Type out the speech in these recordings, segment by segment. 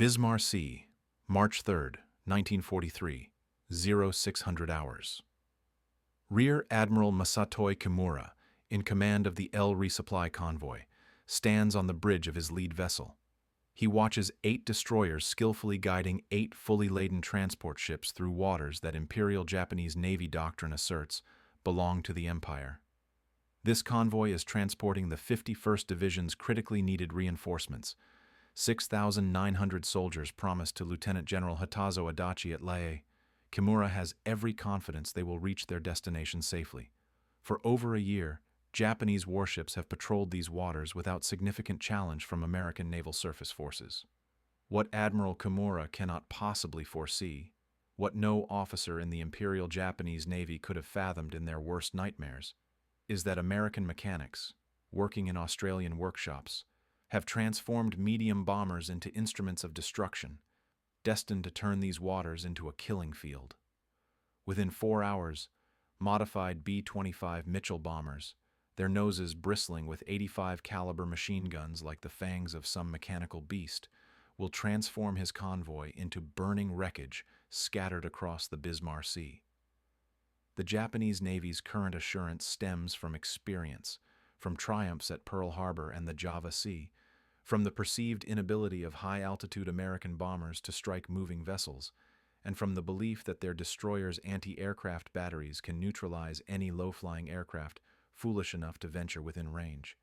Bismarck Sea, March 3rd, 1943, 0600 hours. Rear Admiral Masatoy Kimura, in command of the L resupply convoy, stands on the bridge of his lead vessel. He watches 8 destroyers skillfully guiding 8 fully laden transport ships through waters that Imperial Japanese Navy doctrine asserts belong to the Empire. This convoy is transporting the 51st Division's critically needed reinforcements, 6,900 soldiers promised to Lieutenant General Hatazo Adachi at Lae. Kimura has every confidence they will reach their destination safely. For over a year, Japanese warships have patrolled these waters without significant challenge from American naval surface forces. What Admiral Kimura cannot possibly foresee, what no officer in the Imperial Japanese Navy could have fathomed in their worst nightmares, is that American mechanics, working in Australian workshops, have transformed medium bombers into instruments of destruction, destined to turn these waters into a killing field. Within 4 hours, modified B-25 Mitchell bombers, their noses bristling with 85 caliber machine guns like the fangs of some mechanical beast, will transform his convoy into burning wreckage scattered across the Bismarck Sea. The Japanese Navy's current assurance stems from experience, from triumphs at Pearl Harbor and the Java Sea, from the perceived inability of high-altitude American bombers to strike moving vessels, and from the belief that their destroyers' anti-aircraft batteries can neutralize any low-flying aircraft foolish enough to venture within range.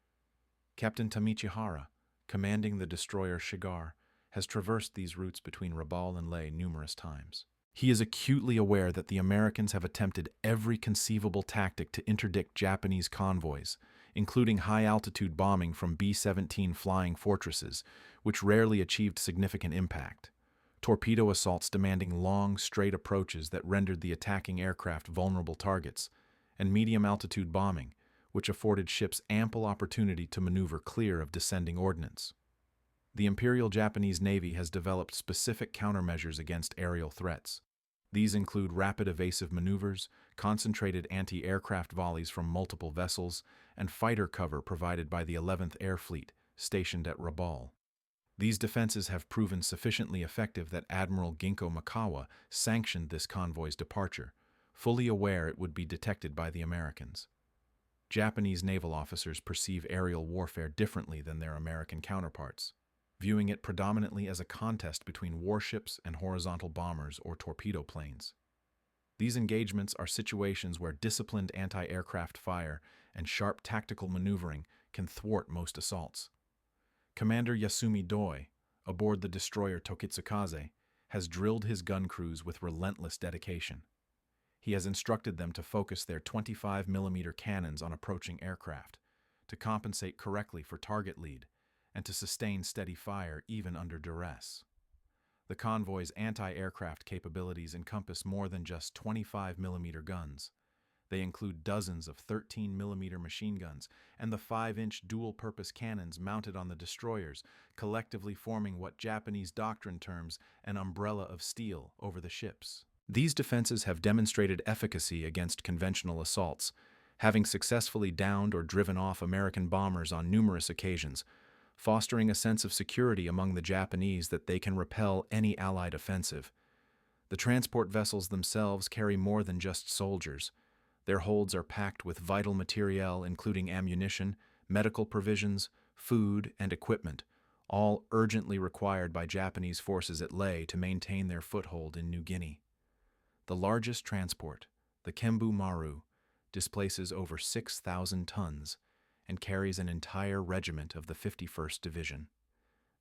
Captain Tamichihara, commanding the destroyer Shigar, has traversed these routes between Rabaul and Lae numerous times. He is acutely aware that the Americans have attempted every conceivable tactic to interdict Japanese convoys, including high-altitude bombing from B-17 flying fortresses, which rarely achieved significant impact, torpedo assaults demanding long, straight approaches that rendered the attacking aircraft vulnerable targets, and medium-altitude bombing, which afforded ships ample opportunity to maneuver clear of descending ordnance. The Imperial Japanese Navy has developed specific countermeasures against aerial threats. These include rapid evasive maneuvers, concentrated anti-aircraft volleys from multiple vessels, and fighter cover provided by the 11th Air Fleet, stationed at Rabaul. These defenses have proven sufficiently effective that Admiral Ginkgo Makawa sanctioned this convoy's departure, fully aware it would be detected by the Americans. Japanese naval officers perceive aerial warfare differently than their American counterparts, viewing it predominantly as a contest between warships and horizontal bombers or torpedo planes. These engagements are situations where disciplined anti-aircraft fire and sharp tactical maneuvering can thwart most assaults. Commander Yasumi Doi, aboard the destroyer Tokitsukaze, has drilled his gun crews with relentless dedication. He has instructed them to focus their 25mm cannons on approaching aircraft, to compensate correctly for target lead, and to sustain steady fire even under duress. The convoy's anti-aircraft capabilities encompass more than just 25mm guns. They include dozens of 13mm machine guns and the 5-inch dual-purpose cannons mounted on the destroyers, collectively forming what Japanese doctrine terms an umbrella of steel over the ships. These defenses have demonstrated efficacy against conventional assaults, having successfully downed or driven off American bombers on numerous occasions, fostering a sense of security among the Japanese that they can repel any Allied offensive. The transport vessels themselves carry more than just soldiers. Their holds are packed with vital materiel including ammunition, medical provisions, food, and equipment, all urgently required by Japanese forces at Lae to maintain their foothold in New Guinea. The largest transport, the Kembu Maru, displaces over 6,000 tons, and carries an entire regiment of the 51st Division.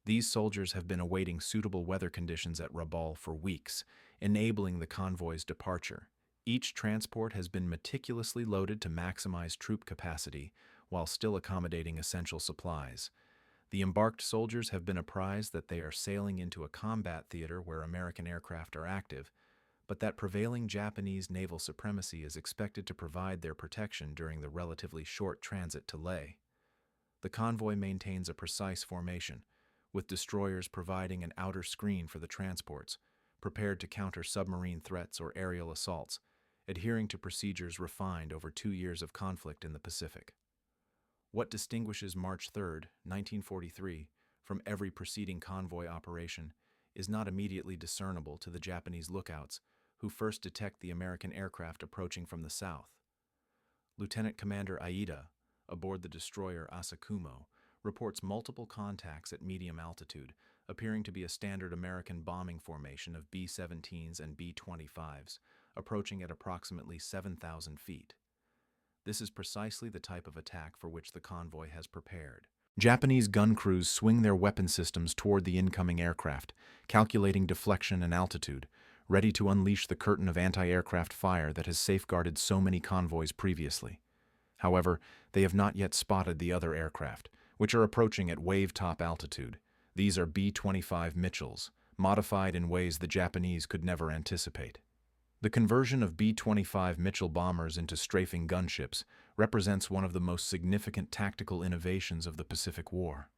These soldiers have been awaiting suitable weather conditions at Rabaul for weeks, enabling the convoy's departure. Each transport has been meticulously loaded to maximize troop capacity while still accommodating essential supplies. The embarked soldiers have been apprised that they are sailing into a combat theater where American aircraft are active, but that prevailing Japanese naval supremacy is expected to provide their protection during the relatively short transit to Lae. The convoy maintains a precise formation, with destroyers providing an outer screen for the transports, prepared to counter submarine threats or aerial assaults, adhering to procedures refined over 2 years of conflict in the Pacific. What distinguishes March 3rd, 1943, from every preceding convoy operation is not immediately discernible to the Japanese lookouts, who first detect the American aircraft approaching from the south. Lieutenant Commander Aida, aboard the destroyer Asakumo, reports multiple contacts at medium altitude, appearing to be a standard American bombing formation of B-17s and B-25s, approaching at approximately 7,000 feet. This is precisely the type of attack for which the convoy has prepared. Japanese gun crews swing their weapon systems toward the incoming aircraft, calculating deflection and altitude, ready to unleash the curtain of anti-aircraft fire that has safeguarded so many convoys previously. However, they have not yet spotted the other aircraft, which are approaching at wave-top altitude. These are B-25 Mitchells, modified in ways the Japanese could never anticipate. The conversion of B-25 Mitchell bombers into strafing gunships represents one of the most significant tactical innovations of the Pacific War.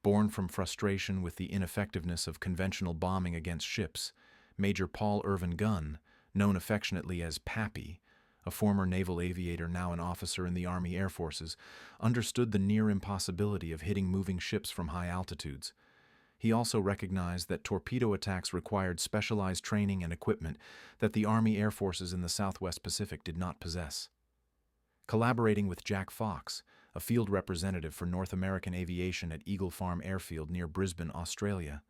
Born from frustration with the ineffectiveness of conventional bombing against ships, Major Paul Irvin Gunn, known affectionately as Pappy, a former naval aviator now an officer in the Army Air Forces, understood the near impossibility of hitting moving ships from high altitudes. He also recognized that torpedo attacks required specialized training and equipment that the Army Air Forces in the Southwest Pacific did not possess. Collaborating with Jack Fox, a field representative for North American aviation at Eagle Farm Airfield near Brisbane, Australia,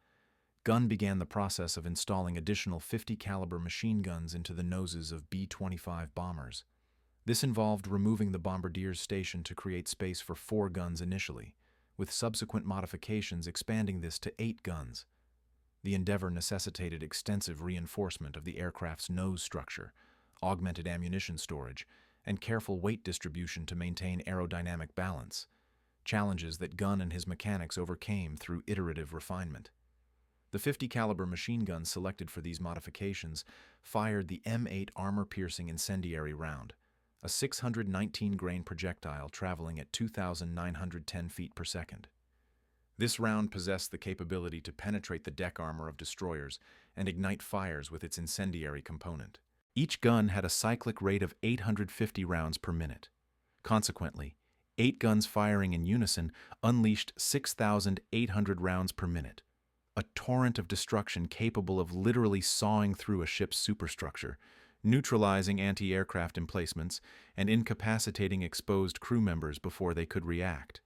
Gunn began the process of installing additional 50-caliber machine guns into the noses of B-25 bombers. This involved removing the bombardier's station to create space for 4 guns initially, with subsequent modifications expanding this to 8 guns. The endeavor necessitated extensive reinforcement of the aircraft's nose structure, augmented ammunition storage, and careful weight distribution to maintain aerodynamic balance, challenges that Gunn and his mechanics overcame through iterative refinement. The 50-caliber machine guns selected for these modifications fired the M8 armor-piercing incendiary round, a 619-grain projectile traveling at 2,910 feet per second. This round possessed the capability to penetrate the deck armor of destroyers and ignite fires with its incendiary component. Each gun had a cyclic rate of 850 rounds per minute. Consequently, 8 guns firing in unison unleashed 6,800 rounds per minute, a torrent of destruction capable of literally sawing through a ship's superstructure, neutralizing anti-aircraft emplacements, and incapacitating exposed crew members before they could react.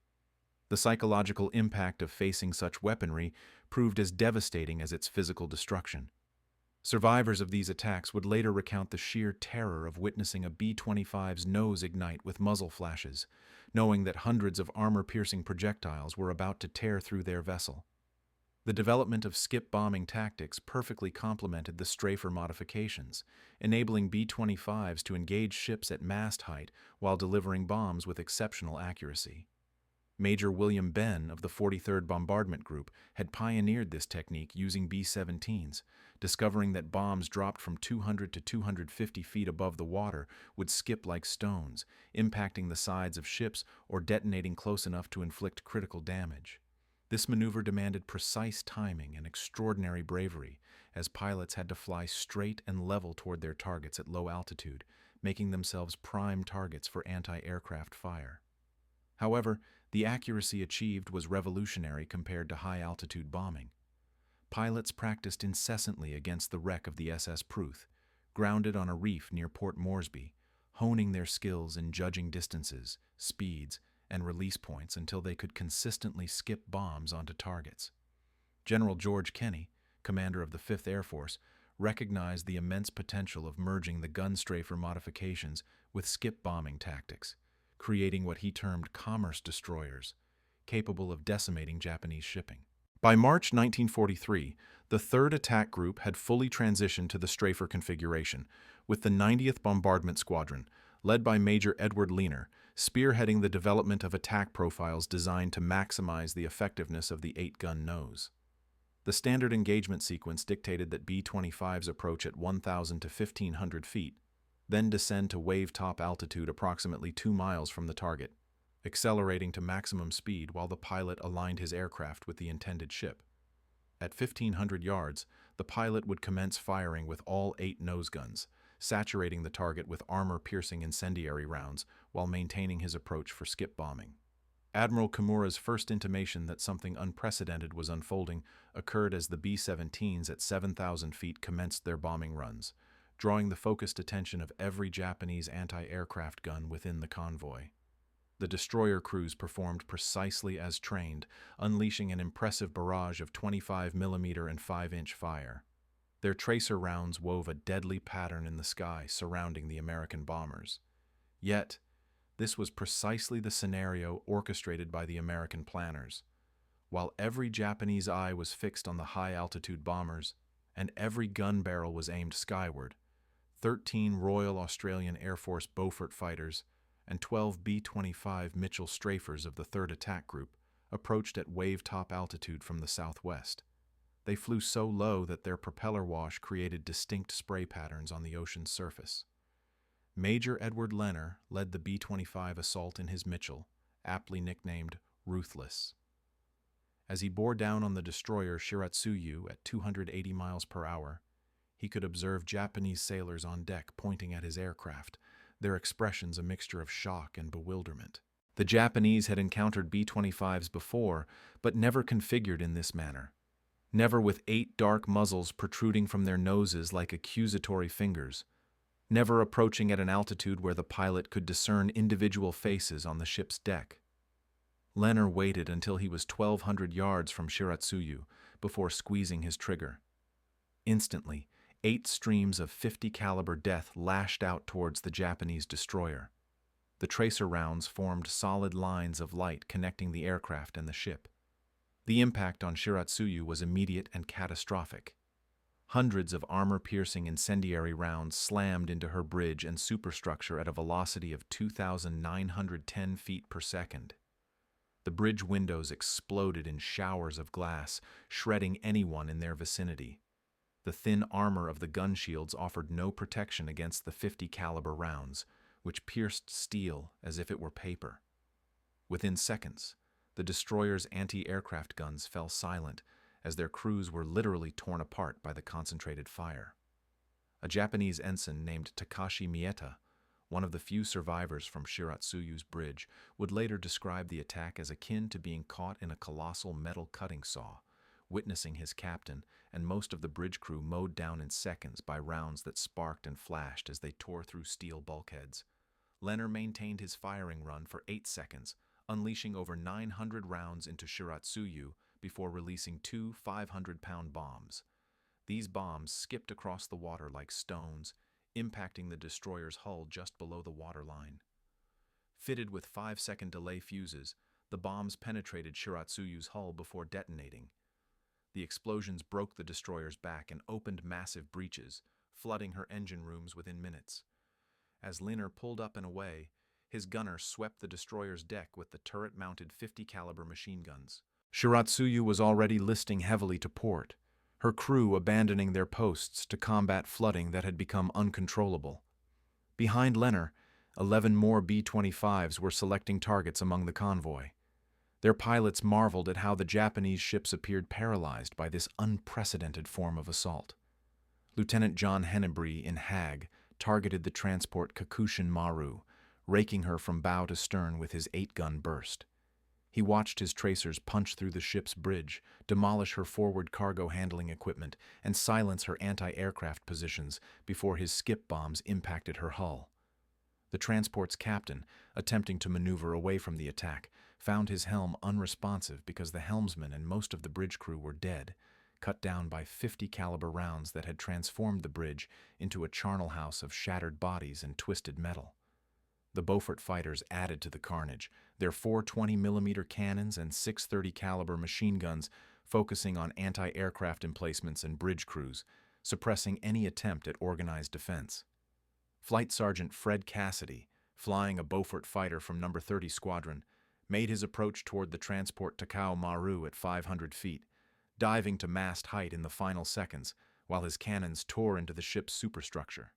The psychological impact of facing such weaponry proved as devastating as its physical destruction. Survivors of these attacks would later recount the sheer terror of witnessing a B-25's nose ignite with muzzle flashes, knowing that hundreds of armor-piercing projectiles were about to tear through their vessel. The development of skip bombing tactics perfectly complemented the Strafer modifications, enabling B-25s to engage ships at mast height while delivering bombs with exceptional accuracy. Major William Benn of the 43rd Bombardment Group had pioneered this technique using B-17s, discovering that bombs dropped from 200 to 250 feet above the water would skip like stones, impacting the sides of ships or detonating close enough to inflict critical damage. This maneuver demanded precise timing and extraordinary bravery, as pilots had to fly straight and level toward their targets at low altitude, making themselves prime targets for anti-aircraft fire. However, the accuracy achieved was revolutionary compared to high-altitude bombing. Pilots practiced incessantly against the wreck of the SS Pruth, grounded on a reef near Port Moresby, honing their skills in judging distances, speeds, and release points until they could consistently skip bombs onto targets. General George Kenney, commander of the 5th Air Force, recognized the immense potential of merging the gun Strafer modifications with skip bombing tactics, creating what he termed commerce destroyers, capable of decimating Japanese shipping. By March 1943, the 3rd Attack Group had fully transitioned to the Strafer configuration, with the 90th Bombardment Squadron, led by Major Edward Leaner, spearheading the development of attack profiles designed to maximize the effectiveness of the 8-gun nose. The standard engagement sequence dictated that B-25s approach at 1,000 to 1,500 feet, then descend to wave-top altitude approximately 2 miles from the target, accelerating to maximum speed while the pilot aligned his aircraft with the intended ship. At 1,500 yards, the pilot would commence firing with all 8 nose guns, saturating the target with armor-piercing incendiary rounds while maintaining his approach for skip bombing. Admiral Kimura's first intimation that something unprecedented was unfolding occurred as the B-17s at 7,000 feet commenced their bombing runs, drawing the focused attention of every Japanese anti-aircraft gun within the convoy. The destroyer crews performed precisely as trained, unleashing an impressive barrage of 25mm and 5-inch fire. Their tracer rounds wove a deadly pattern in the sky surrounding the American bombers. Yet, this was precisely the scenario orchestrated by the American planners. While every Japanese eye was fixed on the high-altitude bombers, and every gun barrel was aimed skyward, 13 Royal Australian Air Force Beaufort fighters and 12 B-25 Mitchell Strafers of the 3rd Attack Group approached at wave-top altitude from the southwest. They flew so low that their propeller wash created distinct spray patterns on the ocean's surface. Major Edward Leonard led the B-25 assault in his Mitchell, aptly nicknamed Ruthless. As he bore down on the destroyer Shiratsuyu at 280 miles per hour, he could observe Japanese sailors on deck pointing at his aircraft, their expressions a mixture of shock and bewilderment. The Japanese had encountered B-25s before, but never configured in this manner. Never with 8 dark muzzles protruding from their noses like accusatory fingers. Never approaching at an altitude where the pilot could discern individual faces on the ship's deck. Leonard waited until he was 1,200 yards from Shiratsuyu before squeezing his trigger. Instantly, 8 streams of .50 caliber death lashed out towards the Japanese destroyer. The tracer rounds formed solid lines of light connecting the aircraft and the ship. The impact on Shiratsuyu was immediate and catastrophic. Hundreds of armor-piercing incendiary rounds slammed into her bridge and superstructure at a velocity of 2,910 feet per second. The bridge windows exploded in showers of glass, shredding anyone in their vicinity. The thin armor of the gun shields offered no protection against the .50 caliber rounds, which pierced steel as if it were paper. Within seconds, the destroyer's anti-aircraft guns fell silent, as their crews were literally torn apart by the concentrated fire. A Japanese ensign named Takashi Mieta, one of the few survivors from Shiratsuyu's bridge, would later describe the attack as akin to being caught in a colossal metal cutting saw, witnessing his captain and most of the bridge crew mowed down in seconds by rounds that sparked and flashed as they tore through steel bulkheads. Leonard maintained his firing run for 8 seconds, unleashing over 900 rounds into Shiratsuyu before releasing 2 500-pound bombs. These bombs skipped across the water like stones, impacting the destroyer's hull just below the waterline. Fitted with 5-second delay fuses, the bombs penetrated Shiratsuyu's hull before detonating. The explosions broke the destroyer's back and opened massive breaches, flooding her engine rooms within minutes. As Leonard pulled up and away, his gunner swept the destroyer's deck with the turret-mounted .50 caliber machine guns. Shiratsuyu was already listing heavily to port, her crew abandoning their posts to combat flooding that had become uncontrollable. Behind Leonard, 11 more B-25s were selecting targets among the convoy. Their pilots marveled at how the Japanese ships appeared paralyzed by this unprecedented form of assault. Lieutenant John Hennebree in Hague targeted the transport Kakushin Maru, raking her from bow to stern with his 8-gun burst. He watched his tracers punch through the ship's bridge, demolish her forward cargo handling equipment, and silence her anti-aircraft positions before his skip bombs impacted her hull. The transport's captain, attempting to maneuver away from the attack, found his helm unresponsive because the helmsman and most of the bridge crew were dead, cut down by .50 caliber rounds that had transformed the bridge into a charnel house of shattered bodies and twisted metal. The Beaufort fighters added to the carnage, their 4 20mm cannons and 6 30 caliber machine guns focusing on anti-aircraft emplacements and bridge crews, suppressing any attempt at organized defense. Flight Sergeant Fred Cassidy, flying a Beaufort fighter from No. 30 Squadron, made his approach toward the transport Takao Maru at 500 feet, diving to mast height in the final seconds while his cannons tore into the ship's superstructure.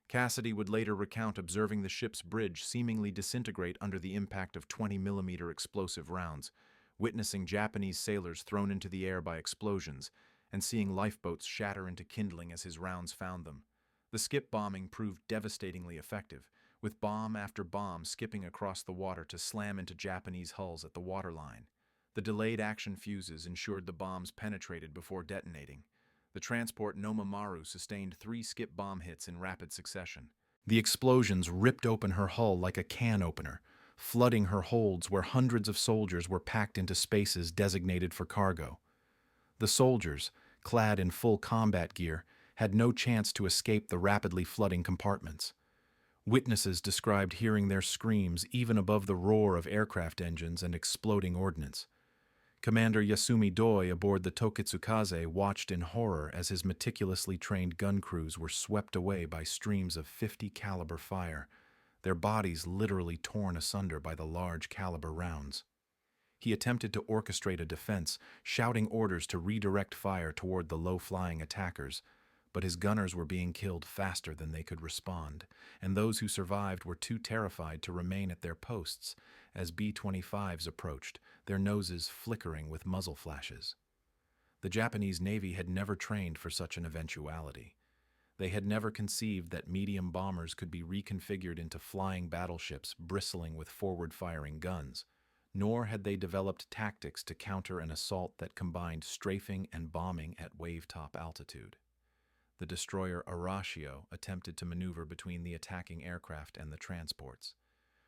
Cassidy would later recount observing the ship's bridge seemingly disintegrate under the impact of 20mm explosive rounds, witnessing Japanese sailors thrown into the air by explosions, and seeing lifeboats shatter into kindling as his rounds found them. The skip bombing proved devastatingly effective, with bomb after bomb skipping across the water to slam into Japanese hulls at the waterline. The delayed action fuses ensured the bombs penetrated before detonating. The transport Nomamaru sustained 3 skip bomb hits in rapid succession. The explosions ripped open her hull like a can opener, flooding her holds where hundreds of soldiers were packed into spaces designated for cargo. The soldiers, clad in full combat gear, had no chance to escape the rapidly flooding compartments. Witnesses described hearing their screams even above the roar of aircraft engines and exploding ordnance. Commander Yasumi Doi aboard the Tokitsukaze watched in horror as his meticulously trained gun crews were swept away by streams of 50 caliber fire, their bodies literally torn asunder by the large caliber rounds. He attempted to orchestrate a defense, shouting orders to redirect fire toward the low-flying attackers, but his gunners were being killed faster than they could respond, and those who survived were too terrified to remain at their posts as B-25s approached, their noses flickering with muzzle flashes. The Japanese Navy had never trained for such an eventuality. They had never conceived that medium bombers could be reconfigured into flying battleships bristling with forward-firing guns, nor had they developed tactics to counter an assault that combined strafing and bombing at wave-top altitude. The destroyer Arashio attempted to maneuver between the attacking aircraft and the transports.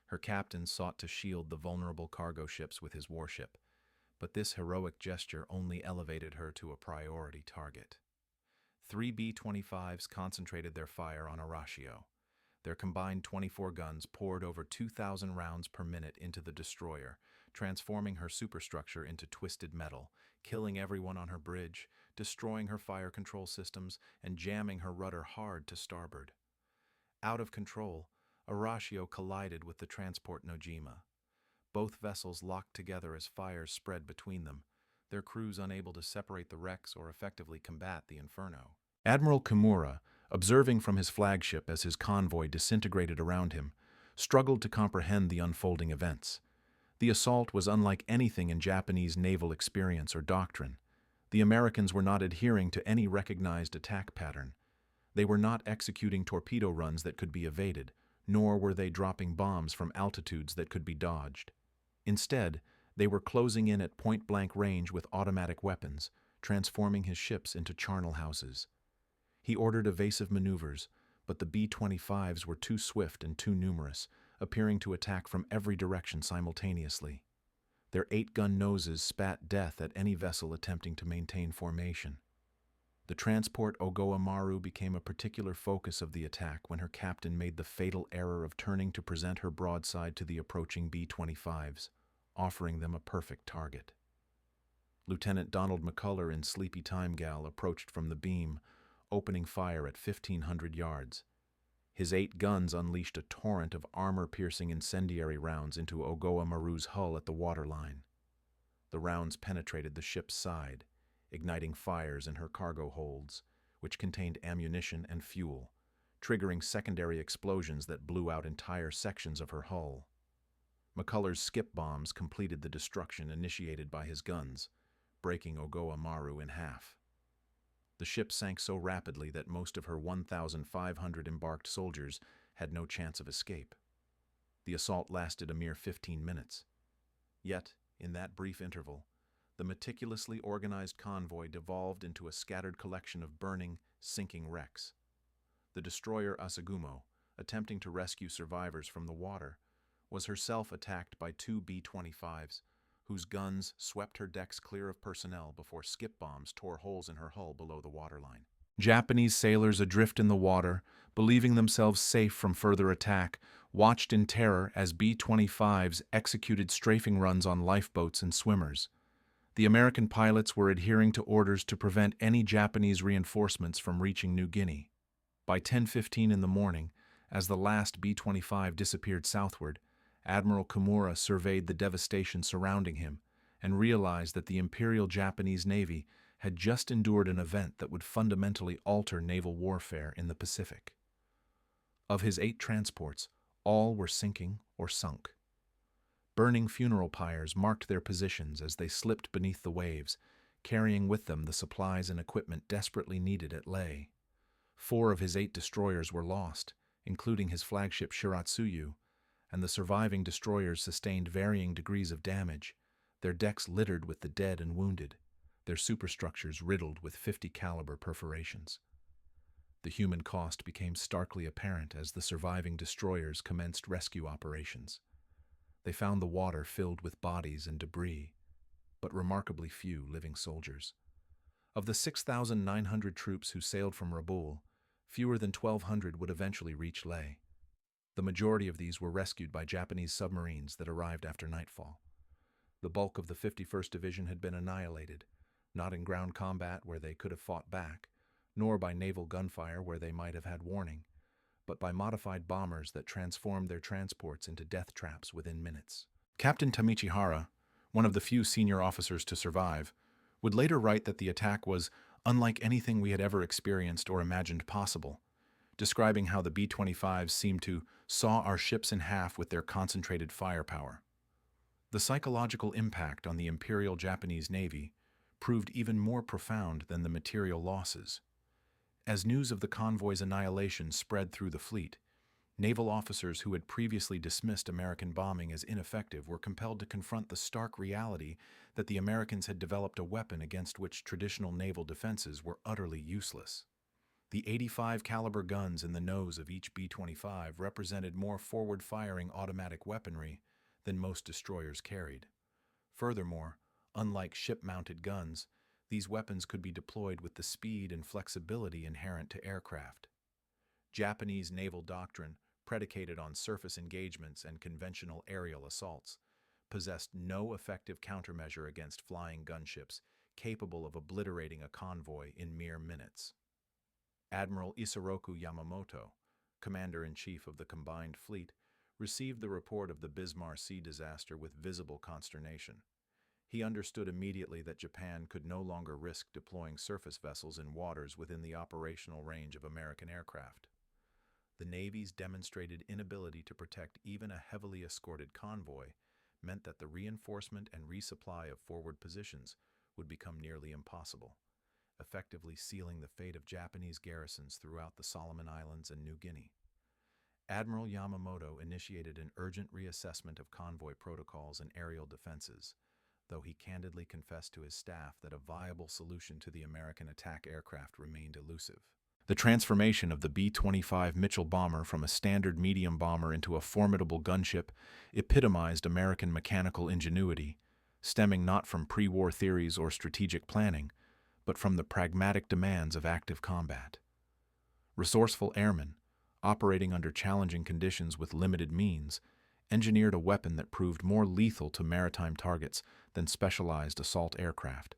Her captain sought to shield the vulnerable cargo ships with his warship, but this heroic gesture only elevated her to a priority target. 3 B-25s concentrated their fire on Arashio. Their combined 24 guns poured over 2,000 rounds per minute into the destroyer, transforming her superstructure into twisted metal, killing everyone on her bridge, destroying her fire control systems, and jamming her rudder hard to starboard. Out of control, Arashio collided with the transport Nojima. Both vessels locked together as fires spread between them, their crews unable to separate the wrecks or effectively combat the inferno. Admiral Kimura, observing from his flagship as his convoy disintegrated around him, struggled to comprehend the unfolding events. The assault was unlike anything in Japanese naval experience or doctrine. The Americans were not adhering to any recognized attack pattern. They were not executing torpedo runs that could be evaded, nor were they dropping bombs from altitudes that could be dodged. Instead, they were closing in at point-blank range with automatic weapons, transforming his ships into charnel houses. He ordered evasive maneuvers, but the B-25s were too swift and too numerous, appearing to attack from every direction simultaneously. Their 8-gun noses spat death at any vessel attempting to maintain formation. The transport Ogowa Maru became a particular focus of the attack when her captain made the fatal error of turning to present her broadside to the approaching B-25s, offering them a perfect target. Lieutenant Donald McCullough in Sleepy Time Gal approached from the beam, opening fire at 1,500 yards. His 8 guns unleashed a torrent of armor-piercing incendiary rounds into Ogowa Maru's hull at the waterline. The rounds penetrated the ship's side, igniting fires in her cargo holds, which contained ammunition and fuel, triggering secondary explosions that blew out entire sections of her hull. McCullough's skip bombs completed the destruction initiated by his guns, breaking Ogowa Maru in half. The ship sank so rapidly that most of her 1,500 embarked soldiers had no chance of escape. The assault lasted a mere 15 minutes. Yet, in that brief interval, the meticulously organized convoy devolved into a scattered collection of burning, sinking wrecks. The destroyer Asagumo, attempting to rescue survivors from the water, was herself attacked by 2 B-25s, whose guns swept her decks clear of personnel before skip bombs tore holes in her hull below the waterline. Japanese sailors adrift in the water, believing themselves safe from further attack, watched in terror as B-25s executed strafing runs on lifeboats and swimmers. The American pilots were adhering to orders to prevent any Japanese reinforcements from reaching New Guinea. By 10:15 in the morning, as the last B-25 disappeared southward, Admiral Kimura surveyed the devastation surrounding him and realized that the Imperial Japanese Navy had just endured an event that would fundamentally alter naval warfare in the Pacific. Of his 8 transports, all were sinking or sunk. Burning funeral pyres marked their positions as they slipped beneath the waves, carrying with them the supplies and equipment desperately needed at Leh. 4 of his 8 destroyers were lost, including his flagship Shiratsuyu, and the surviving destroyers sustained varying degrees of damage, their decks littered with the dead and wounded, their superstructures riddled with 50 caliber perforations. The human cost became starkly apparent as the surviving destroyers commenced rescue operations. They found the water filled with bodies and debris, but remarkably few living soldiers. Of the 6,900 troops who sailed from Rabaul, fewer than 1,200 would eventually reach Leh. The majority of these were rescued by Japanese submarines that arrived after nightfall. The bulk of the 51st Division had been annihilated, not in ground combat where they could have fought back, nor by naval gunfire where they might have had warning, but by modified bombers that transformed their transports into death traps within minutes. Captain Tamichihara, one of the few senior officers to survive, would later write that the attack was unlike anything we had ever experienced or imagined possible, describing how the B-25s seemed to saw our ships in half with their concentrated firepower. The psychological impact on the Imperial Japanese Navy proved even more profound than the material losses. As news of the convoy's annihilation spread through the fleet, naval officers who had previously dismissed American bombing as ineffective were compelled to confront the stark reality that the Americans had developed a weapon against which traditional naval defenses were utterly useless. The 85 caliber guns in the nose of each B-25 represented more forward-firing automatic weaponry than most destroyers carried. Furthermore, unlike ship-mounted guns, these weapons could be deployed with the speed and flexibility inherent to aircraft. Japanese naval doctrine, predicated on surface engagements and conventional aerial assaults, possessed no effective countermeasure against flying gunships capable of obliterating a convoy in mere minutes. Admiral Isoroku Yamamoto, Commander-in-Chief of the Combined Fleet, received the report of the Bismarck Sea disaster with visible consternation. He understood immediately that Japan could no longer risk deploying surface vessels in waters within the operational range of American aircraft. The Navy's demonstrated inability to protect even a heavily escorted convoy meant that the reinforcement and resupply of forward positions would become nearly impossible, effectively sealing the fate of Japanese garrisons throughout the Solomon Islands and New Guinea. Admiral Yamamoto initiated an urgent reassessment of convoy protocols and aerial defenses, though he candidly confessed to his staff that a viable solution to the American attack aircraft remained elusive. The transformation of the B-25 Mitchell bomber from a standard medium bomber into a formidable gunship epitomized American mechanical ingenuity, stemming not from pre-war theories or strategic planning, but from the pragmatic demands of active combat. Resourceful airmen, operating under challenging conditions with limited means, engineered a weapon that proved more lethal to maritime targets than specialized assault aircraft,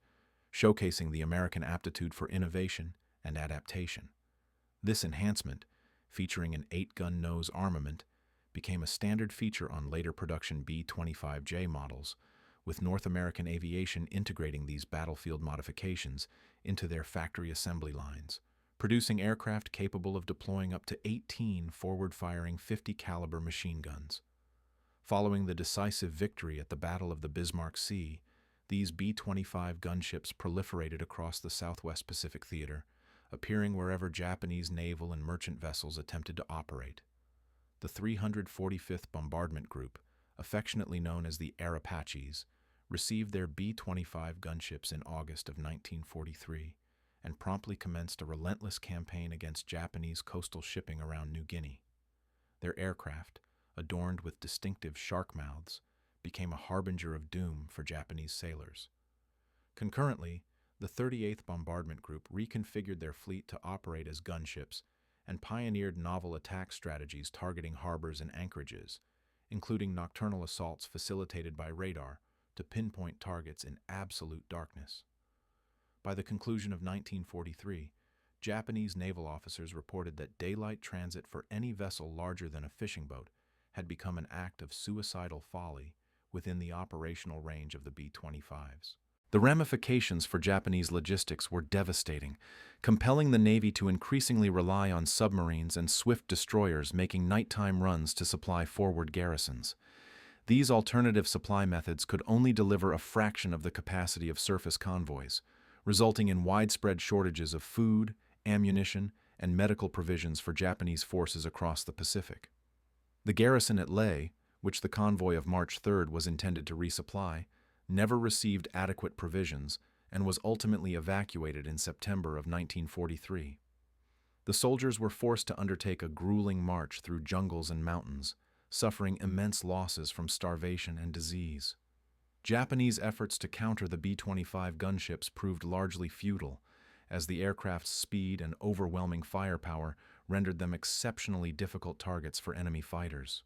showcasing the American aptitude for innovation and adaptation. This enhancement, featuring an 8-gun nose armament, became a standard feature on later production B-25J models, with North American Aviation integrating these battlefield modifications into their factory assembly lines, producing aircraft capable of deploying up to 18 forward-firing 50 caliber machine guns. Following the decisive victory at the Battle of the Bismarck Sea, these B-25 gunships proliferated across the Southwest Pacific Theater, appearing wherever Japanese naval and merchant vessels attempted to operate. The 345th Bombardment Group, affectionately known as the Air Apaches, received their B-25 gunships in August of 1943 and promptly commenced a relentless campaign against Japanese coastal shipping around New Guinea. Their aircraft, adorned with distinctive shark mouths, became a harbinger of doom for Japanese sailors. Concurrently, the 38th Bombardment Group reconfigured their fleet to operate as gunships and pioneered novel attack strategies targeting harbors and anchorages, including nocturnal assaults facilitated by radar to pinpoint targets in absolute darkness. By the conclusion of 1943, Japanese naval officers reported that daylight transit for any vessel larger than a fishing boat had become an act of suicidal folly within the operational range of the B-25s. The ramifications for Japanese logistics were devastating, compelling the Navy to increasingly rely on submarines and swift destroyers making nighttime runs to supply forward garrisons. These alternative supply methods could only deliver a fraction of the capacity of surface convoys, resulting in widespread shortages of food, ammunition, and medical provisions for Japanese forces across the Pacific. The garrison at Leh, which the convoy of March 3rd was intended to resupply, never received adequate provisions and was ultimately evacuated in September of 1943. The soldiers were forced to undertake a grueling march through jungles and mountains, suffering immense losses from starvation and disease. Japanese efforts to counter the B-25 gunships proved largely futile, as the aircraft's speed and overwhelming firepower rendered them exceptionally difficult targets for enemy fighters.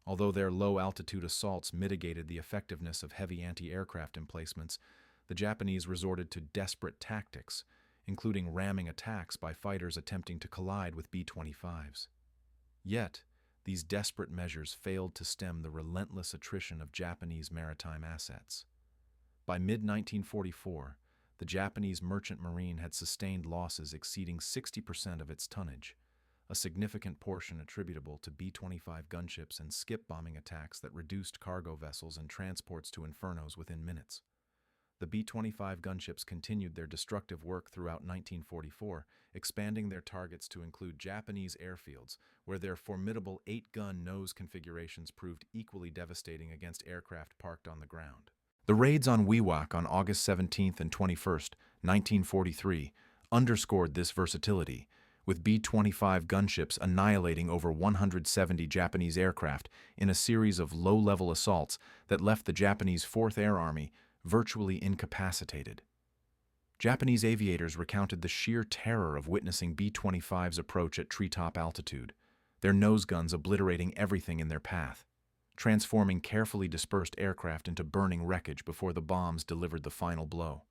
Although their low-altitude assaults mitigated the effectiveness of heavy anti-aircraft emplacements, the Japanese resorted to desperate tactics, including ramming attacks by fighters attempting to collide with B-25s. Yet, these desperate measures failed to stem the relentless attrition of Japanese maritime assets. By mid-1944, the Japanese merchant marine had sustained losses exceeding 60% of its tonnage, a significant portion attributable to B-25 gunships and skip bombing attacks that reduced cargo vessels and transports to infernos within minutes. The B-25 gunships continued their destructive work throughout 1944, expanding their targets to include Japanese airfields, where their formidable 8-gun nose configurations proved equally devastating against aircraft parked on the ground. The raids on Wewak on August 17 and 21, 1943, underscored this versatility, with B-25 gunships annihilating over 170 Japanese aircraft in a series of low-level assaults that left the Japanese Fourth Air Army virtually incapacitated. Japanese aviators recounted the sheer terror of witnessing B-25's approach at treetop altitude, their nose guns obliterating everything in their path, transforming carefully dispersed aircraft into burning wreckage before the bombs delivered the final blow.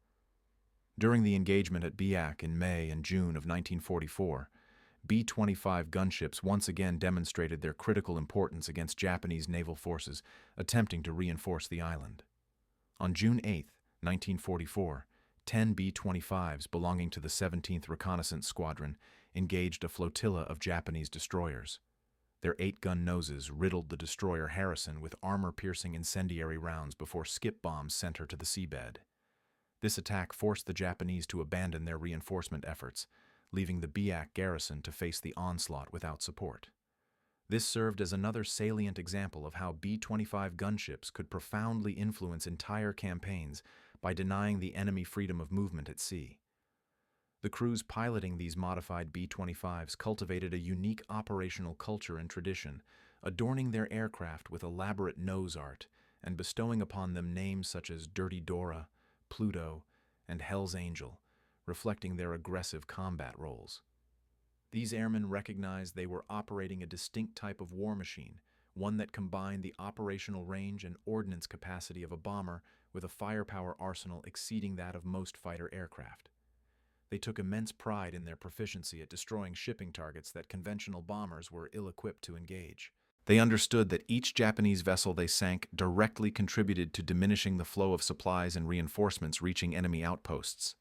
During the engagement at Biak in May and June of 1944, B-25 gunships once again demonstrated their critical importance against Japanese naval forces attempting to reinforce the island. On June 8, 1944, 10 B-25s belonging to the 17th Reconnaissance Squadron engaged a flotilla of Japanese destroyers. Their 8-gun noses riddled the destroyer Harrison with armor-piercing incendiary rounds before skip bombs sent her to the seabed. This attack forced the Japanese to abandon their reinforcement efforts, leaving the Biak garrison to face the onslaught without support. This served as another salient example of how B-25 gunships could profoundly influence entire campaigns by denying the enemy freedom of movement at sea. The crews piloting these modified B-25s cultivated a unique operational culture and tradition, adorning their aircraft with elaborate nose art and bestowing upon them names such as Dirty Dora, Pluto, and Hell's Angel, reflecting their aggressive combat roles. These airmen recognized they were operating a distinct type of war machine, one that combined the operational range and ordnance capacity of a bomber with a firepower arsenal exceeding that of most fighter aircraft. They took immense pride in their proficiency at destroying shipping targets that conventional bombers were ill-equipped to engage. They understood that each Japanese vessel they sank directly contributed to diminishing the flow of supplies and reinforcements reaching enemy outposts.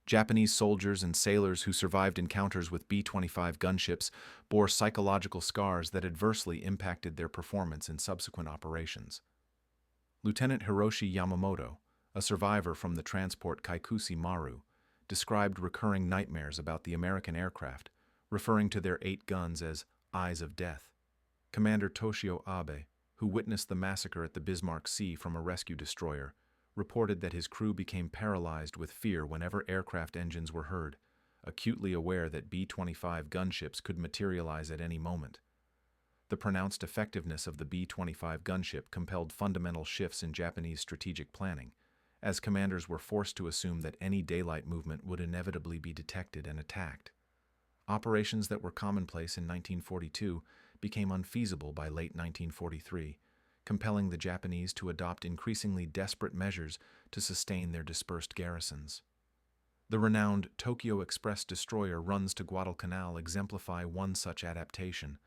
Japanese soldiers and sailors who survived encounters with B-25 gunships bore psychological scars that adversely impacted their performance in subsequent operations. Lieutenant Hiroshi Yamamoto, a survivor from the transport Kaikusi Maru, described recurring nightmares about the American aircraft, referring to their 8 guns as eyes of death. Commander Toshio Abe, who witnessed the massacre at the Bismarck Sea from a rescue destroyer, reported that his crew became paralyzed with fear whenever aircraft engines were heard, acutely aware that B-25 gunships could materialize at any moment. The pronounced effectiveness of the B-25 gunship compelled fundamental shifts in Japanese strategic planning, as commanders were forced to assume that any daylight movement would inevitably be detected and attacked. Operations that were commonplace in 1942 became unfeasible by late 1943, compelling the Japanese to adopt increasingly desperate measures to sustain their dispersed garrisons. The renowned Tokyo Express destroyer runs to Guadalcanal exemplify one such adaptation,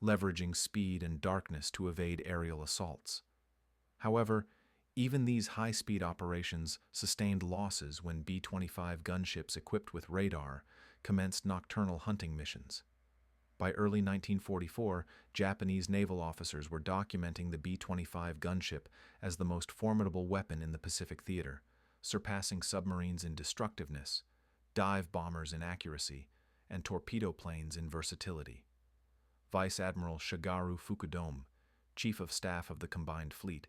leveraging speed and darkness to evade aerial assaults. However, even these high-speed operations sustained losses when B-25 gunships equipped with radar commenced nocturnal hunting missions. By early 1944, Japanese naval officers were documenting the B-25 gunship as the most formidable weapon in the Pacific theater, surpassing submarines in destructiveness, dive bombers in accuracy, and torpedo planes in versatility. Vice Admiral Shigeru Fukudome, Chief of Staff of the Combined Fleet,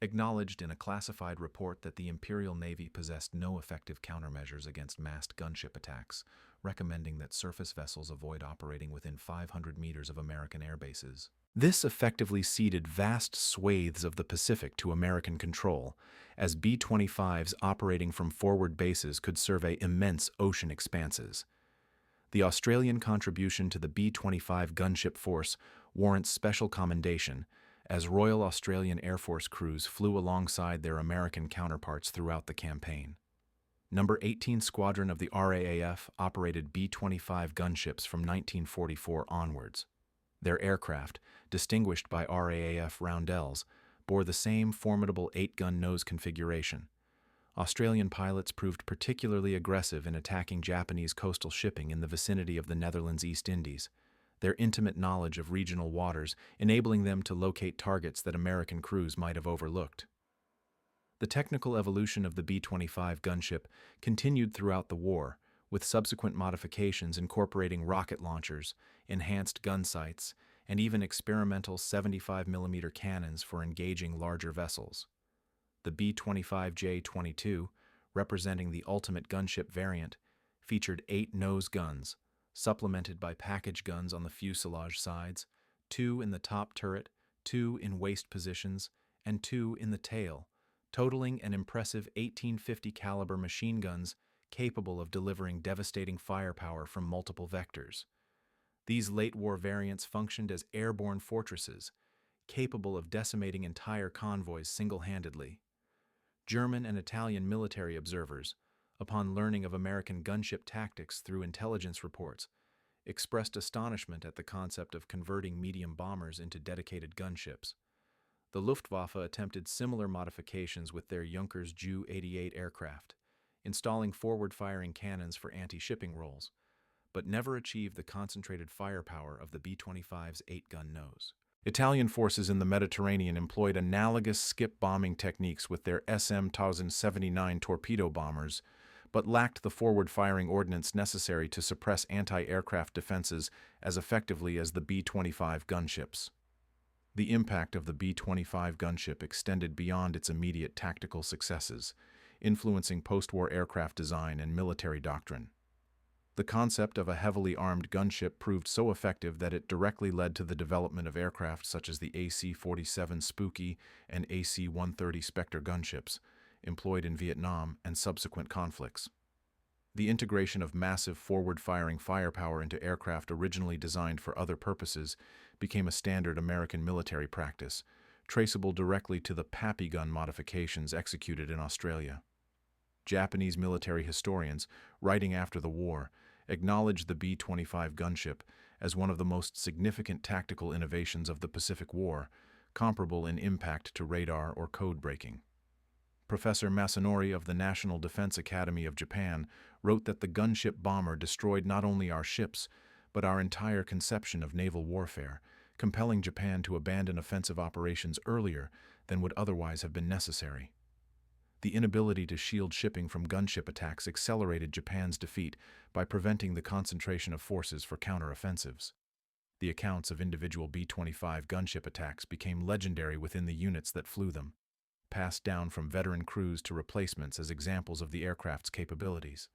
acknowledged in a classified report that the Imperial Navy possessed no effective countermeasures against massed gunship attacks, recommending that surface vessels avoid operating within 500 meters of American air bases. This effectively ceded vast swathes of the Pacific to American control, as B-25s operating from forward bases could survey immense ocean expanses. The Australian contribution to the B-25 gunship force warrants special commendation, as Royal Australian Air Force crews flew alongside their American counterparts throughout the campaign. Number 18 Squadron of the RAAF operated B-25 gunships from 1944 onwards. Their aircraft, distinguished by RAAF roundels, bore the same formidable 8-gun nose configuration. Australian pilots proved particularly aggressive in attacking Japanese coastal shipping in the vicinity of the Netherlands East Indies, their intimate knowledge of regional waters enabling them to locate targets that American crews might have overlooked. The technical evolution of the B-25 gunship continued throughout the war, with subsequent modifications incorporating rocket launchers, enhanced gun sights, and even experimental 75mm cannons for engaging larger vessels. The B-25J-22, representing the ultimate gunship variant, featured 8 nose guns, supplemented by package guns on the fuselage sides, 2 in the top turret, 2 in waist positions, and 2 in the tail, totaling an impressive 1850 caliber machine guns capable of delivering devastating firepower from multiple vectors. These late-war variants functioned as airborne fortresses, capable of decimating entire convoys single-handedly. German and Italian military observers, upon learning of American gunship tactics through intelligence reports, expressed astonishment at the concept of converting medium bombers into dedicated gunships. The Luftwaffe attempted similar modifications with their Junkers Ju-88 aircraft, installing forward-firing cannons for anti-shipping roles, but never achieved the concentrated firepower of the B-25's 8-gun nose. Italian forces in the Mediterranean employed analogous skip bombing techniques with their SM-1079 torpedo bombers, but lacked the forward-firing ordnance necessary to suppress anti-aircraft defenses as effectively as the B-25 gunships. The impact of the B-25 gunship extended beyond its immediate tactical successes, influencing post-war aircraft design and military doctrine. The concept of a heavily armed gunship proved so effective that it directly led to the development of aircraft such as the AC-47 Spooky and AC-130 Spectre gunships, employed in Vietnam and subsequent conflicts. The integration of massive forward-firing firepower into aircraft originally designed for other purposes became a standard American military practice, traceable directly to the Pappy gun modifications executed in Australia. Japanese military historians, writing after the war, acknowledged the B-25 gunship as one of the most significant tactical innovations of the Pacific War, comparable in impact to radar or code breaking. Professor Masanori of the National Defense Academy of Japan wrote that the gunship bomber destroyed not only our ships, but our entire conception of naval warfare, compelling Japan to abandon offensive operations earlier than would otherwise have been necessary. The inability to shield shipping from gunship attacks accelerated Japan's defeat by preventing the concentration of forces for counteroffensives. The accounts of individual B-25 gunship attacks became legendary within the units that flew them, passed down from veteran crews to replacements as examples of the aircraft's capabilities.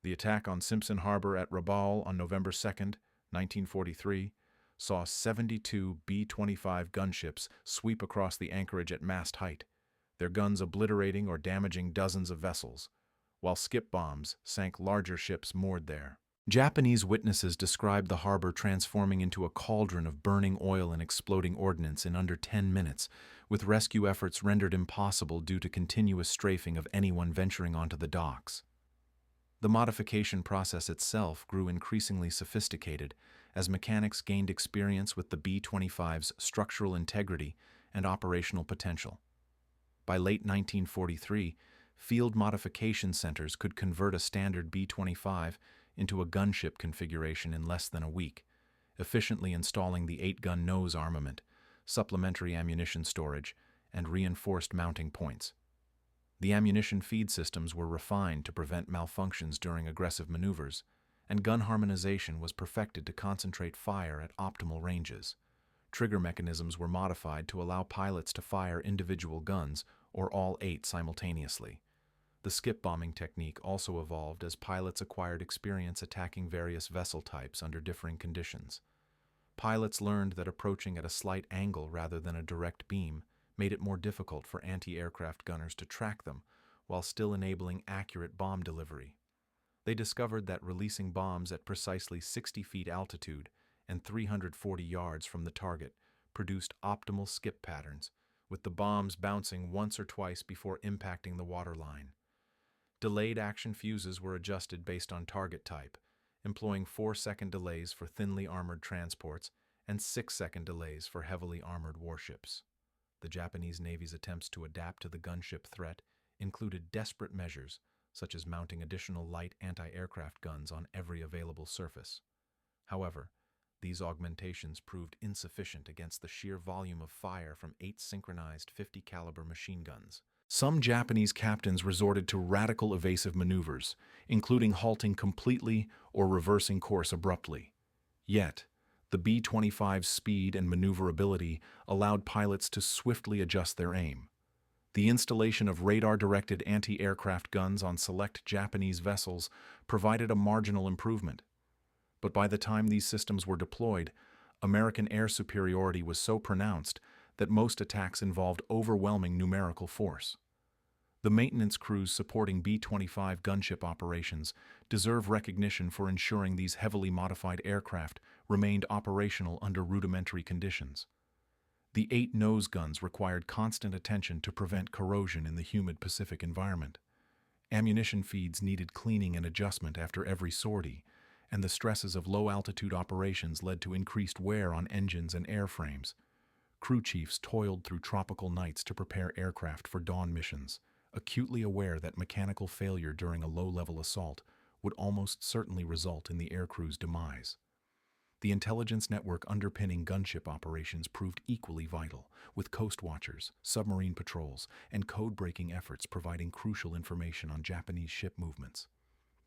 The attack on Simpson Harbor at Rabaul on November 2, 1943, saw 72 B-25 gunships sweep across the anchorage at mast height, their guns obliterating or damaging dozens of vessels, while skip bombs sank larger ships moored there. Japanese witnesses described the harbor transforming into a cauldron of burning oil and exploding ordnance in under 10 minutes, with rescue efforts rendered impossible due to continuous strafing of anyone venturing onto the docks. The modification process itself grew increasingly sophisticated as mechanics gained experience with the B-25's structural integrity and operational potential. By late 1943, field modification centers could convert a standard B-25 into a gunship configuration in less than a week, efficiently installing the 8-gun nose armament, supplementary ammunition storage, and reinforced mounting points. The ammunition feed systems were refined to prevent malfunctions during aggressive maneuvers, and gun harmonization was perfected to concentrate fire at optimal ranges. Trigger mechanisms were modified to allow pilots to fire individual guns or all 8 simultaneously. The skip bombing technique also evolved as pilots acquired experience attacking various vessel types under differing conditions. Pilots learned that approaching at a slight angle rather than a direct beam made it more difficult for anti-aircraft gunners to track them, while still enabling accurate bomb delivery. They discovered that releasing bombs at precisely 60 feet altitude and 340 yards from the target produced optimal skip patterns, with the bombs bouncing once or twice before impacting the waterline. Delayed action fuses were adjusted based on target type, employing 4-second delays for thinly armored transports and 6-second delays for heavily armored warships. The Japanese Navy's attempts to adapt to the gunship threat included desperate measures, such as mounting additional light anti-aircraft guns on every available surface. However, these augmentations proved insufficient against the sheer volume of fire from 8 synchronized 50-caliber machine guns. Some Japanese captains resorted to radical evasive maneuvers, including halting completely or reversing course abruptly. Yet, the B-25's speed and maneuverability allowed pilots to swiftly adjust their aim. The installation of radar-directed anti-aircraft guns on select Japanese vessels provided a marginal improvement. But by the time these systems were deployed, American air superiority was so pronounced that most attacks involved overwhelming numerical force. The maintenance crews supporting B-25 gunship operations deserve recognition for ensuring these heavily modified aircraft remained operational under rudimentary conditions. The 8 nose guns required constant attention to prevent corrosion in the humid Pacific environment. Ammunition feeds needed cleaning and adjustment after every sortie, and the stresses of low-altitude operations led to increased wear on engines and airframes. Crew chiefs toiled through tropical nights to prepare aircraft for dawn missions, acutely aware that mechanical failure during a low-level assault would almost certainly result in the aircrew's demise. The intelligence network underpinning gunship operations proved equally vital, with coast watchers, submarine patrols, and code-breaking efforts providing crucial information on Japanese ship movements.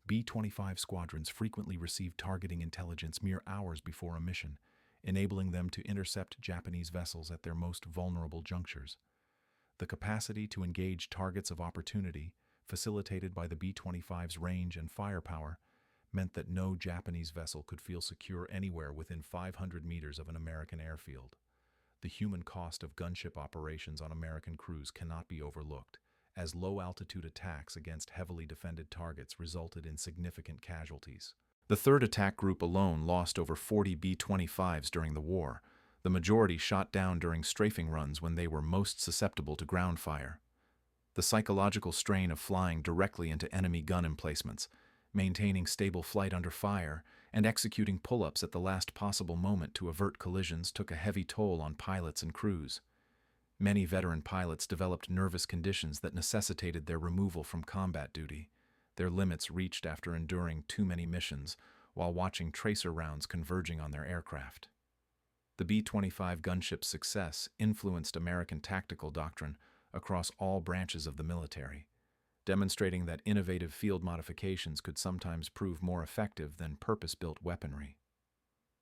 B-25 squadrons frequently received targeting intelligence mere hours before a mission, enabling them to intercept Japanese vessels at their most vulnerable junctures. The capacity to engage targets of opportunity, facilitated by the B-25's range and firepower, meant that no Japanese vessel could feel secure anywhere within 500 meters of an American airfield. The human cost of gunship operations on American crews cannot be overlooked, as low-altitude attacks against heavily defended targets resulted in significant casualties. The 3rd Attack Group alone lost over 40 B-25s during the war, the majority shot down during strafing runs when they were most susceptible to ground fire. The psychological strain of flying directly into enemy gun emplacements, maintaining stable flight under fire, and executing pull-ups at the last possible moment to avert collisions took a heavy toll on pilots and crews. Many veteran pilots developed nervous conditions that necessitated their removal from combat duty, their limits reached after enduring too many missions while watching tracer rounds converging on their aircraft. The B-25 gunship's success influenced American tactical doctrine across all branches of the military, demonstrating that innovative field modifications could sometimes prove more effective than purpose-built weaponry.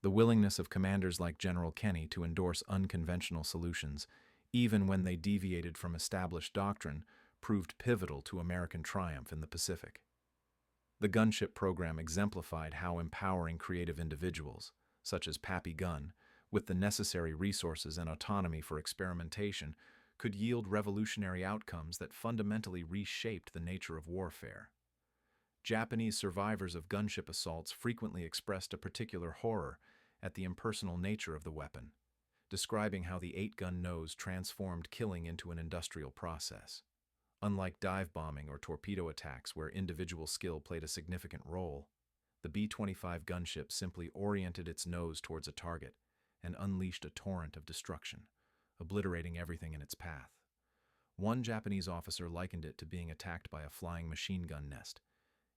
The willingness of commanders like General Kenny to endorse unconventional solutions, even when they deviated from established doctrine, proved pivotal to American triumph in the Pacific. The gunship program exemplified how empowering creative individuals, such as Pappy Gunn, with the necessary resources and autonomy for experimentation, could yield revolutionary outcomes that fundamentally reshaped the nature of warfare. Japanese survivors of gunship assaults frequently expressed a particular horror at the impersonal nature of the weapon, describing how the 8-gun nose transformed killing into an industrial process. Unlike dive bombing or torpedo attacks where individual skill played a significant role, the B-25 gunship simply oriented its nose towards a target and unleashed a torrent of destruction, obliterating everything in its path. One Japanese officer likened it to being attacked by a flying machine gun nest,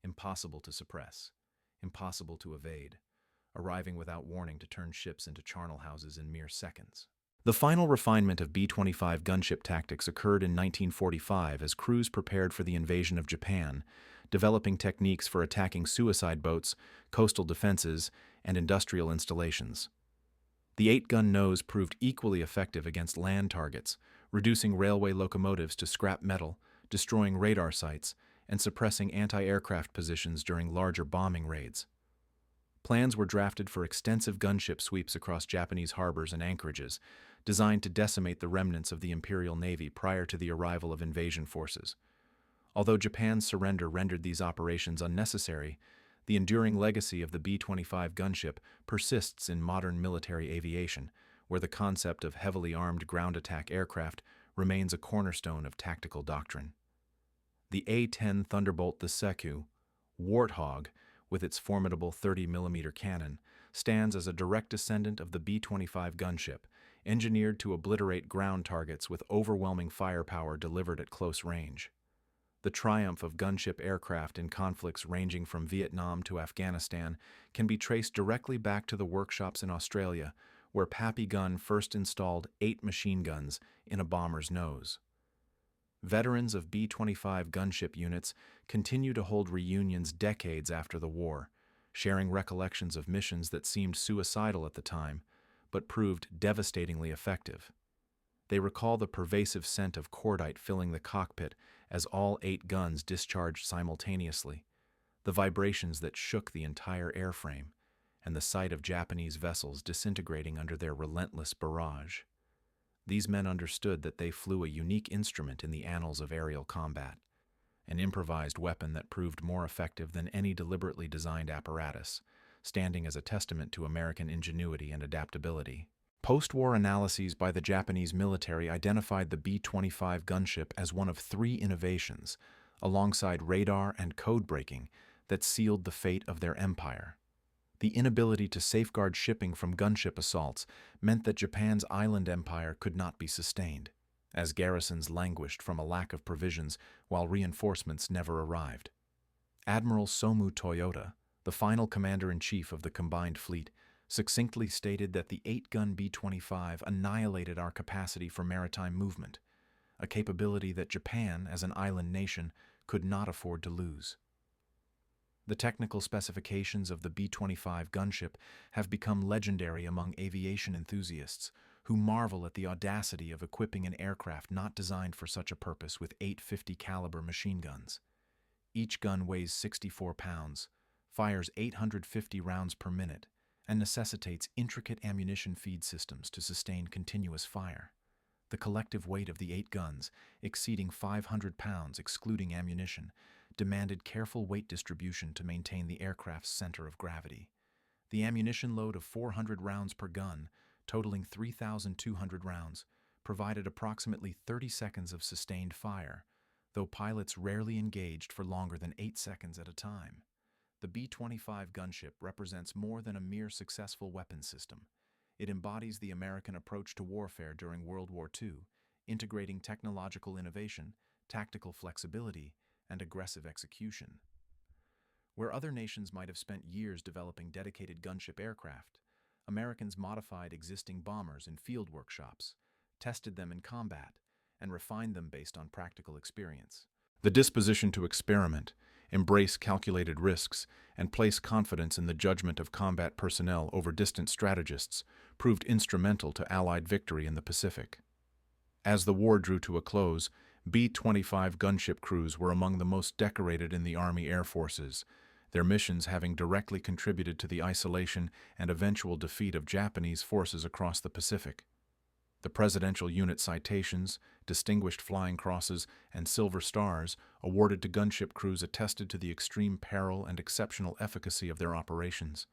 impossible to suppress, impossible to evade, arriving without warning to turn ships into charnel houses in mere seconds. The final refinement of B-25 gunship tactics occurred in 1945 as crews prepared for the invasion of Japan, developing techniques for attacking suicide boats, coastal defenses, and industrial installations. The 8-gun nose proved equally effective against land targets, reducing railway locomotives to scrap metal, destroying radar sites, and suppressing anti-aircraft positions during larger bombing raids. Plans were drafted for extensive gunship sweeps across Japanese harbors and anchorages, designed to decimate the remnants of the Imperial Navy prior to the arrival of invasion forces. Although Japan's surrender rendered these operations unnecessary, the enduring legacy of the B-25 gunship persists in modern military aviation, where the concept of heavily armed ground attack aircraft remains a cornerstone of tactical doctrine. The A-10 Thunderbolt II, Warthog, with its formidable 30mm cannon, stands as a direct descendant of the B-25 gunship, engineered to obliterate ground targets with overwhelming firepower delivered at close range. The triumph of gunship aircraft in conflicts ranging from Vietnam to Afghanistan can be traced directly back to the workshops in Australia, where Pappy Gunn first installed 8 machine guns in a bomber's nose. Veterans of B-25 gunship units continue to hold reunions decades after the war, sharing recollections of missions that seemed suicidal at the time, but proved devastatingly effective. They recall the pervasive scent of cordite filling the cockpit as all 8 guns discharged simultaneously, the vibrations that shook the entire airframe, and the sight of Japanese vessels disintegrating under their relentless barrage. These men understood that they flew a unique instrument in the annals of aerial combat, an improvised weapon that proved more effective than any deliberately designed apparatus, standing as a testament to American ingenuity and adaptability. Post-war analyses by the Japanese military identified the B-25 gunship as one of 3 innovations, alongside radar and code breaking, that sealed the fate of their empire. The inability to safeguard shipping from gunship assaults meant that Japan's island empire could not be sustained, as garrisons languished from a lack of provisions while reinforcements never arrived. Admiral Somu Toyota, the final commander-in-chief of the combined fleet, succinctly stated that the 8-gun B-25 annihilated our capacity for maritime movement, a capability that Japan, as an island nation, could not afford to lose. The technical specifications of the B-25 gunship have become legendary among aviation enthusiasts, who marvel at the audacity of equipping an aircraft not designed for such a purpose with 850 caliber machine guns. Each gun weighs 64 pounds, fires 850 rounds per minute, and necessitates intricate ammunition feed systems to sustain continuous fire. The collective weight of the 8 guns, exceeding 500 pounds excluding ammunition, demanded careful weight distribution to maintain the aircraft's center of gravity. The ammunition load of 400 rounds per gun, totaling 3,200 rounds, provided approximately 30 seconds of sustained fire, though pilots rarely engaged for longer than 8 seconds at a time. The B-25 gunship represents more than a mere successful weapons system. It embodies the American approach to warfare during World War II, integrating technological innovation, tactical flexibility, and aggressive execution. Where other nations might have spent years developing dedicated gunship aircraft, Americans modified existing bombers in field workshops, tested them in combat, and refined them based on practical experience. The disposition to experiment, embrace calculated risks, and place confidence in the judgment of combat personnel over distant strategists proved instrumental to Allied victory in the Pacific. As the war drew to a close, B-25 gunship crews were among the most decorated in the Army Air Forces, their missions having directly contributed to the isolation and eventual defeat of Japanese forces across the Pacific. The Presidential Unit citations, Distinguished Flying Crosses, and Silver Stars awarded to gunship crews attested to the extreme peril and exceptional efficacy of their operations.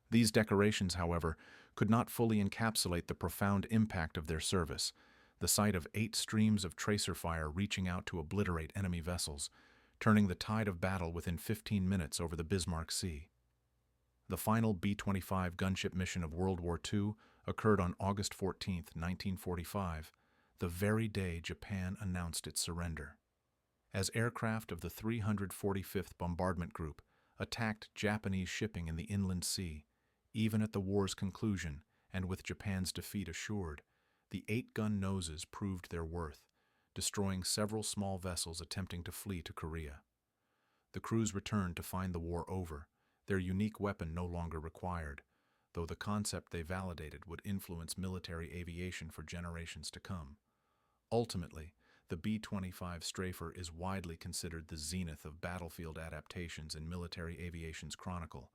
These decorations, however, could not fully encapsulate the profound impact of their service, the sight of 8 streams of tracer fire reaching out to obliterate enemy vessels, turning the tide of battle within 15 minutes over the Bismarck Sea. The final B-25 gunship mission of World War II occurred on August 14, 1945, the very day Japan announced its surrender. As aircraft of the 345th Bombardment Group attacked Japanese shipping in the Inland Sea, even at the war's conclusion and with Japan's defeat assured, the 8-gun noses proved their worth, destroying several small vessels attempting to flee to Korea. The crews returned to find the war over, their unique weapon no longer required, though the concept they validated would influence military aviation for generations to come. Ultimately, the B-25 Strafer is widely considered the zenith of battlefield adaptations in military aviation's chronicle,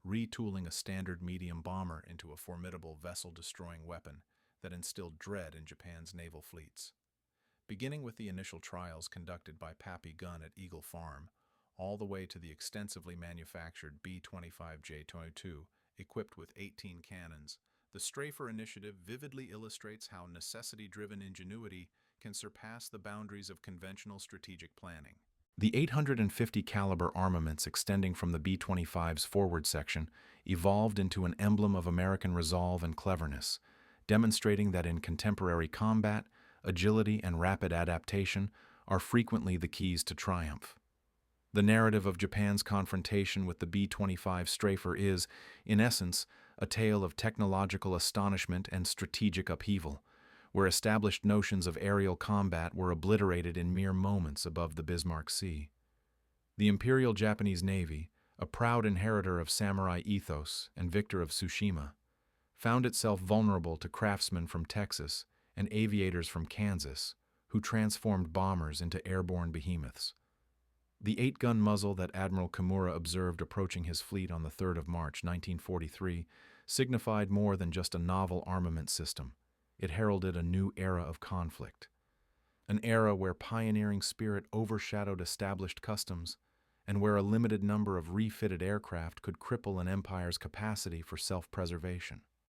retooling a standard medium bomber into a formidable vessel-destroying weapon that instilled dread in Japan's naval fleets. Beginning with the initial trials conducted by Pappy Gunn at Eagle Farm, all the way to the extensively manufactured B-25J-22, equipped with 18 cannons, the Strafer initiative vividly illustrates how necessity-driven ingenuity can surpass the boundaries of conventional strategic planning. The 850 caliber armaments extending from the B-25's forward section evolved into an emblem of American resolve and cleverness, demonstrating that in contemporary combat, agility and rapid adaptation are frequently the keys to triumph. The narrative of Japan's confrontation with the B-25 Strafer is, in essence, a tale of technological astonishment and strategic upheaval, where established notions of aerial combat were obliterated in mere moments above the Bismarck Sea. The Imperial Japanese Navy, a proud inheritor of samurai ethos and victor of Tsushima, found itself vulnerable to craftsmen from Texas and aviators from Kansas who transformed bombers into airborne behemoths. The 8-gun muzzle that Admiral Kimura observed approaching his fleet on the 3rd of March 1943 signified more than just a novel armament system. It heralded a new era of conflict, an era where pioneering spirit overshadowed established customs and where a limited number of refitted aircraft could cripple an empire's capacity for self-preservation.